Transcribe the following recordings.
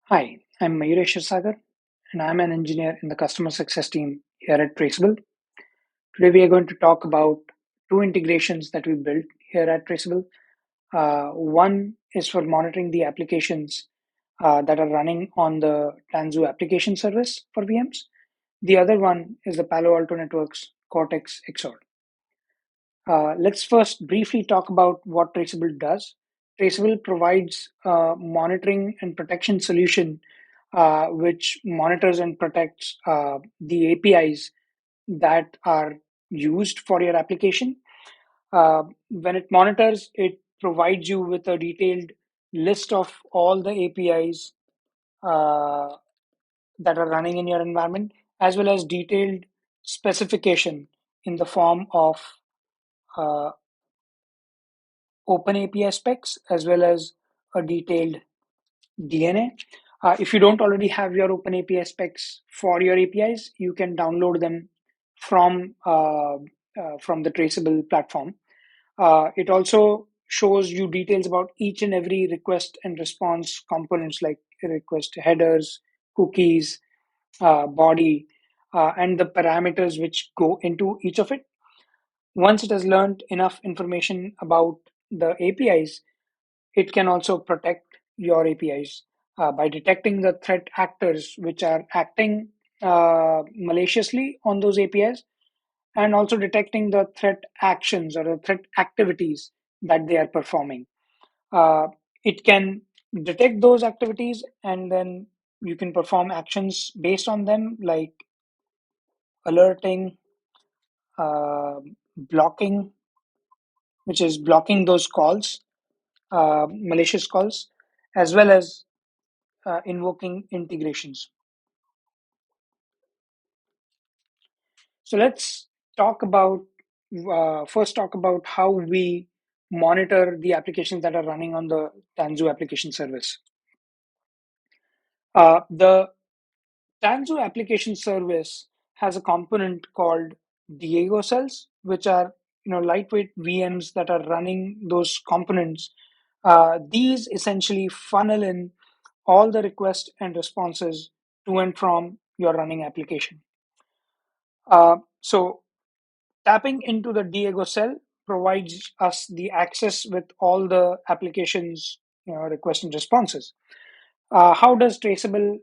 Hi, I'm Mayuresh Kshirsagar, and I'm an engineer in the customer success team here at Traceable. Today, we are going to talk about two integrations that we built here at Traceable. One is for monitoring the applications that are running on the Tanzu application service for VMs. The other one is the Palo Alto Network's Cortex XSOAR. Let's first briefly talk about what Traceable does. Traceable provides a monitoring and protection solution which monitors and protects the APIs that are used for your application. When it monitors, it provides you with a detailed list of all the APIs uh, that are running in your environment, as well as detailed specification in the form of uh, open API specs as well as a detailed DNA. If you don't already have your open API specs for your APIs, you can download them from the Traceable platform. It also shows you details about each and every request and response components like request headers, cookies, body, and the parameters which go into each of it. Once it has learned enough information about the APIs, it can also protect your APIs by detecting the threat actors which are acting maliciously on those APIs, and also detecting the threat actions or the threat activities that they are performing. Uh, it can detect those activities, and then you can perform actions based on them, like alerting, uh, blocking, which is blocking those calls, malicious calls, as well as invoking integrations. So let's talk about first talk about how we monitor the applications that are running on the Tanzu application service. The Tanzu application service has a component called Diego cells, which are lightweight VMs that are running those components. These essentially funnel in all the requests and responses to and from your running application. So tapping into the Diego cell provides us the access with all the applications request and responses. How does Traceable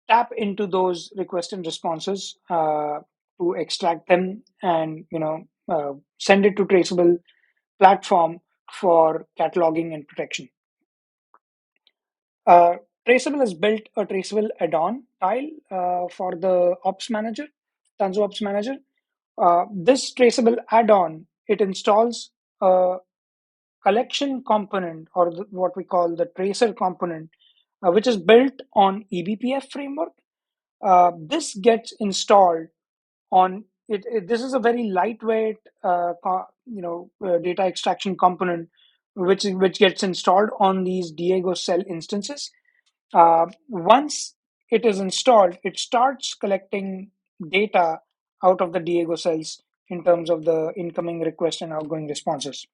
tap into those request and responses to extract them and send it to Traceable platform for cataloging and protection? Uh, Traceable has built a Traceable add-on tile for the Ops Manager, Tanzu Ops Manager. This Traceable add-on, it installs a collection component, or what we call the tracer component, which is built on eBPF framework. This gets installed on it. This is a very lightweight, data extraction component, which gets installed on these Diego cell instances. Once it is installed, it starts collecting data out of the Diego cells in terms of the incoming request and outgoing responses.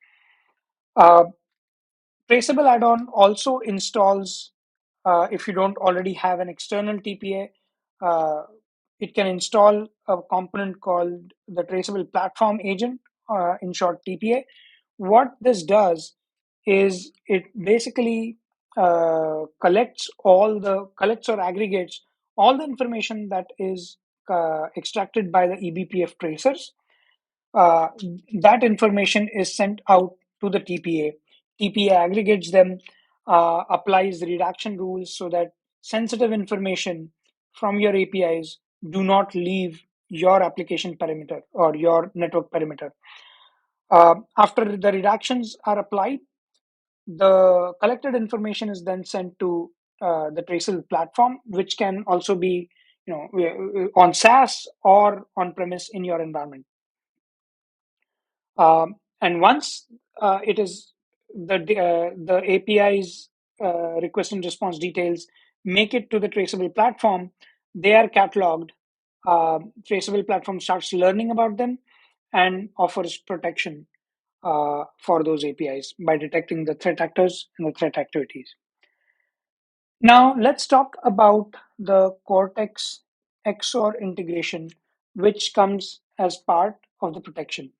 Uh, Traceable add-on also installs, if you don't already have an external TPA, it can install a component called the Traceable Platform Agent, in short TPA. What this does is it basically collects or aggregates all the information that is extracted by the eBPF tracers. uh, that information is sent out to the TPA. TPA aggregates them, applies redaction rules so that sensitive information from your APIs do not leave your application perimeter or your network perimeter. After the redactions are applied, the collected information is then sent to the Traceable platform, which can also be on SaaS or on premise in your environment. And once it is the API's request and response details make it to the Traceable platform, they are cataloged. Traceable platform starts learning about them and offers protection for those APIs by detecting the threat actors and the threat activities. Now let's talk about the Cortex XOR integration, which comes as part of the protection.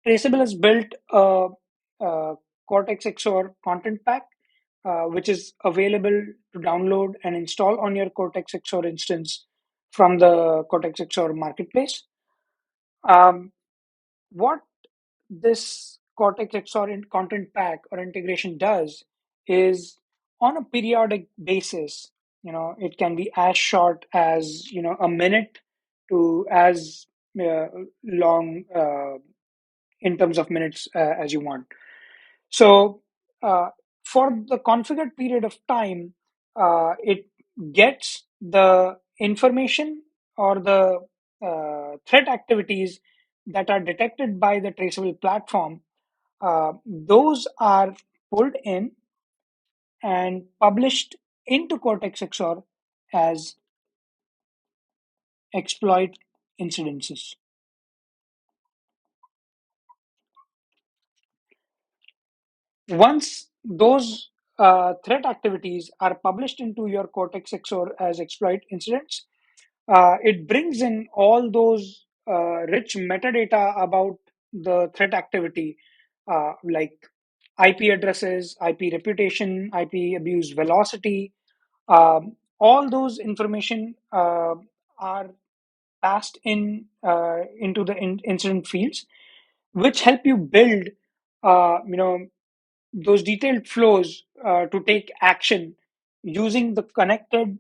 Traceable has built a Cortex XOR content pack, which is available to download and install on your Cortex XOR instance from the Cortex XOR marketplace. Um, what this Cortex XOR content pack or integration does is, on a periodic basis, it can be as short as a minute to as long in terms of minutes as you want. So uh, for the configured period of time, it gets the information or the threat activities that are detected by the traceable platform. Those are pulled in and published into Cortex XOR as exploit incidences. Once those threat activities are published into your Cortex XOR as exploit incidents, it brings in all those rich metadata about the threat activity, like IP addresses, IP reputation, IP abuse velocity. All those information are passed in into the incident fields, which help you build, those detailed flows to take action using the connected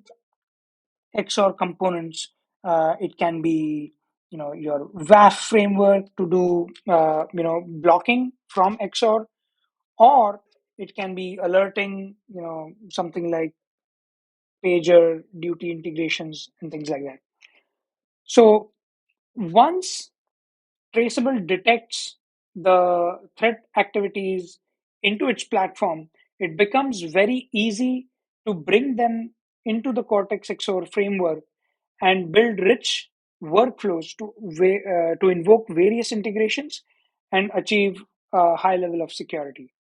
XOR components. It can be, your WAF framework to do, blocking from XOR, or it can be alerting, something like pager duty integrations and things like that. So once Traceable detects the threat activities into its platform, it becomes very easy to bring them into the Cortex XOR framework and build rich workflows to invoke various integrations and achieve a high level of security.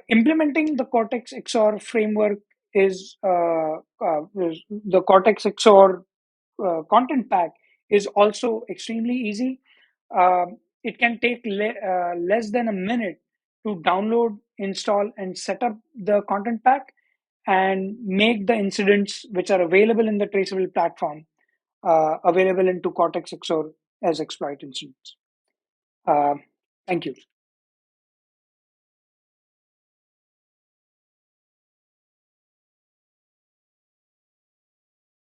Implementing the Cortex XOR framework is the Cortex XOR content pack is also extremely easy. It can take less than a minute to download, install, and set up the content pack and make the incidents which are available in the traceable platform available into Cortex XOR as exploit incidents. Uh, Thank you.